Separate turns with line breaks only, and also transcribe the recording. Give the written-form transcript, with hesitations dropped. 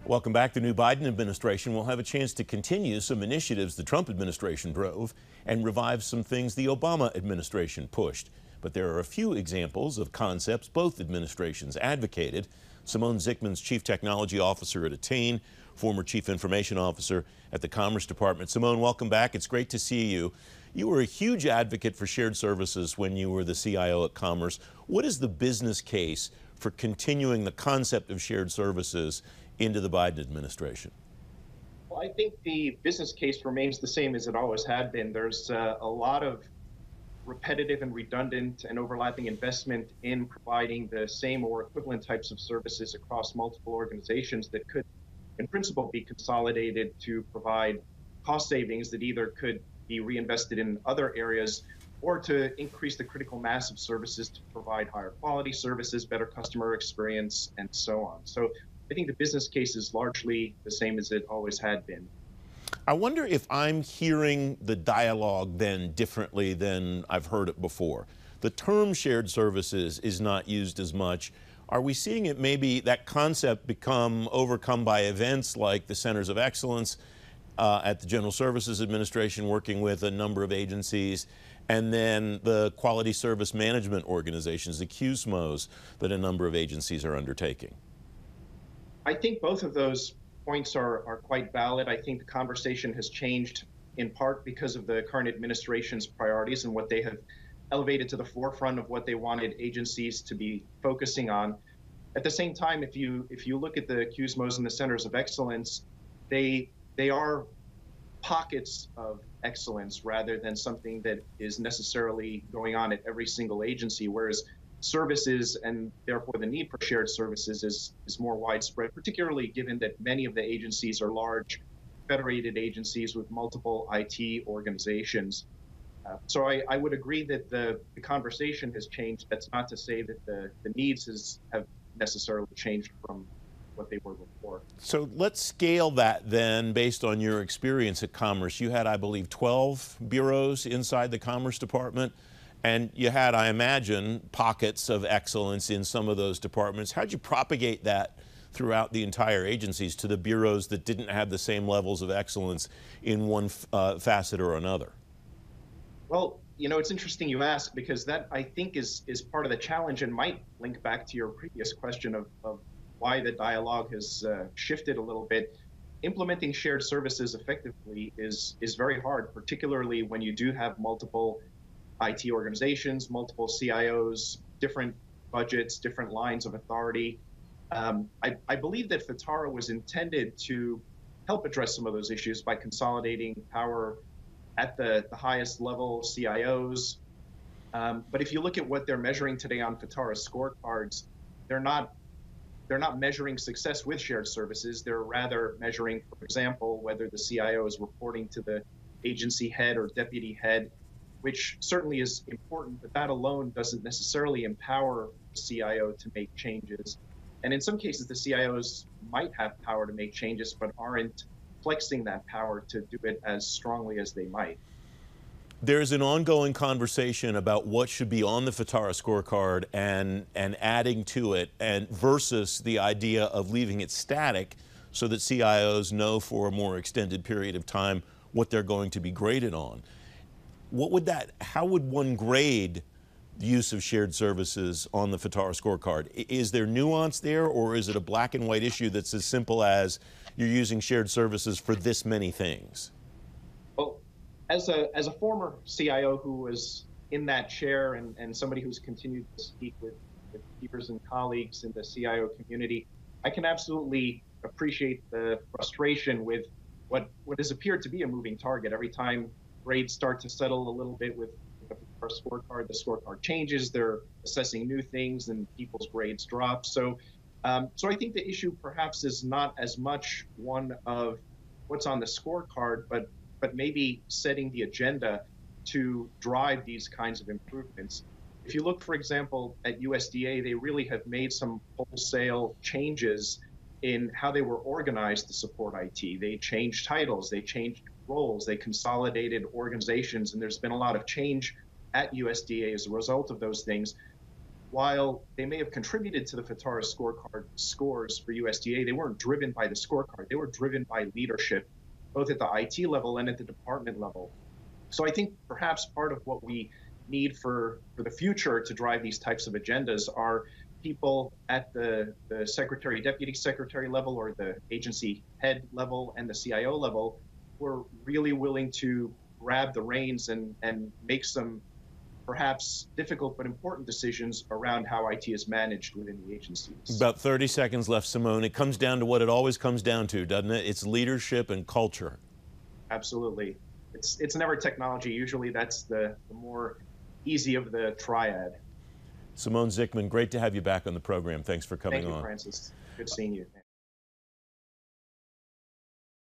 Welcome back. The new Biden administration will have a chance to continue some initiatives the Trump administration drove and revive some things the Obama administration pushed. But there are a few examples of concepts both administrations advocated. Simone Szykman's chief technology officer at Attain, former chief information officer at the Commerce Department. Simone, welcome back. It's great to see you. You were a huge advocate for shared services when you were the CIO at Commerce. What is the business case for continuing the concept of shared services into the Biden administration?
Well, I think the business case remains the same as it always had been. There's a lot of repetitive and redundant and overlapping investment in providing the same or equivalent types of services across multiple organizations that could, in principle, be consolidated to provide cost savings that either could be reinvested in other areas or to increase the critical mass of services to provide higher quality services, better customer experience, and so on. So I think the business case is largely the same as it always had been.
I wonder if I'm hearing the dialogue then differently than I've heard it before. The term shared services is not used as much. Are we seeing it, maybe that concept become overcome by events like the Centers of Excellence at the General Services Administration working with a number of agencies, and then the quality service management organizations, the QSMOs, that a number of agencies are undertaking?
I think both of those points are quite valid. I think the conversation has changed in part because of the current administration's priorities and what they have elevated to the forefront of what they wanted agencies to be focusing on. At the same time, if you look at the QSMOs and the Centers of Excellence, they are pockets of excellence rather than something that is necessarily going on at every single agency, whereas services and therefore the need for shared services is more widespread, particularly given that many of the agencies are large federated agencies with multiple IT organizations. So I would agree that the conversation has changed. That's not to say that the needs have necessarily changed from what they were before.
So let's scale that then based on your experience at Commerce. You had, I believe, 12 bureaus inside the Commerce Department. And you had, I imagine, pockets of excellence in some of those departments. How'd you propagate that throughout the entire agencies to the bureaus that didn't have the same levels of excellence in one facet or another?
Well, you know, it's interesting you ask, because that, I think, is part of the challenge and might link back to your previous question of why the dialogue has shifted a little bit. Implementing shared services effectively is very hard, particularly when you do have multiple IT organizations, multiple CIOs, different budgets, different lines of authority. I believe that Fatah was intended to help address some of those issues by consolidating power at the highest level CIOs. But if you look at what they're measuring today on Fatah's scorecards, they're not measuring success with shared services. They're rather measuring, for example, whether the CIO is reporting to the agency head or deputy head, which certainly is important, but that alone doesn't necessarily empower the CIO to make changes. And in some cases, the CIOs might have power to make changes, but aren't flexing that power to do it as strongly as they might.
There's an ongoing conversation about what should be on the Fatah scorecard and adding to it, and versus the idea of leaving it static so that CIOs know for a more extended period of time what they're going to be graded on. How would one grade the use of shared services on the Fatah scorecard? Is there nuance there, or is it a black and white issue that's as simple as you're using shared services for this many things?
Well, as a former CIO who was in that chair and somebody who's continued to speak with peers and colleagues in the CIO community, I can absolutely appreciate the frustration with what has appeared to be a moving target. Every time grades start to settle a little bit with our scorecard, the scorecard changes, they're assessing new things and people's grades drop. So I think the issue perhaps is not as much one of what's on the scorecard, but maybe setting the agenda to drive these kinds of improvements. If you look, for example, at USDA, they really have made some wholesale changes in how they were organized to support IT. They changed titles, they changed roles, they consolidated organizations, and there's been a lot of change at USDA as a result of those things. while they may have contributed to the Fatah scorecard scores for USDA, they weren't driven by the scorecard. They were driven by leadership, both at the IT level and at the department level. So I think perhaps part of what we need for the future to drive these types of agendas are people at the secretary, deputy secretary level, or the agency head level and the CIO level who are really willing to grab the reins and make some perhaps difficult but important decisions around how IT is managed within the agencies.
About 30 seconds left, Simone. It comes down to what it always comes down to, doesn't it? It's leadership and culture.
Absolutely. It's never technology. Usually that's the more easy of the triad.
Simone Szykman, great to have you back on the program. Thanks for coming on.
Thank you, Francis. Good seeing you.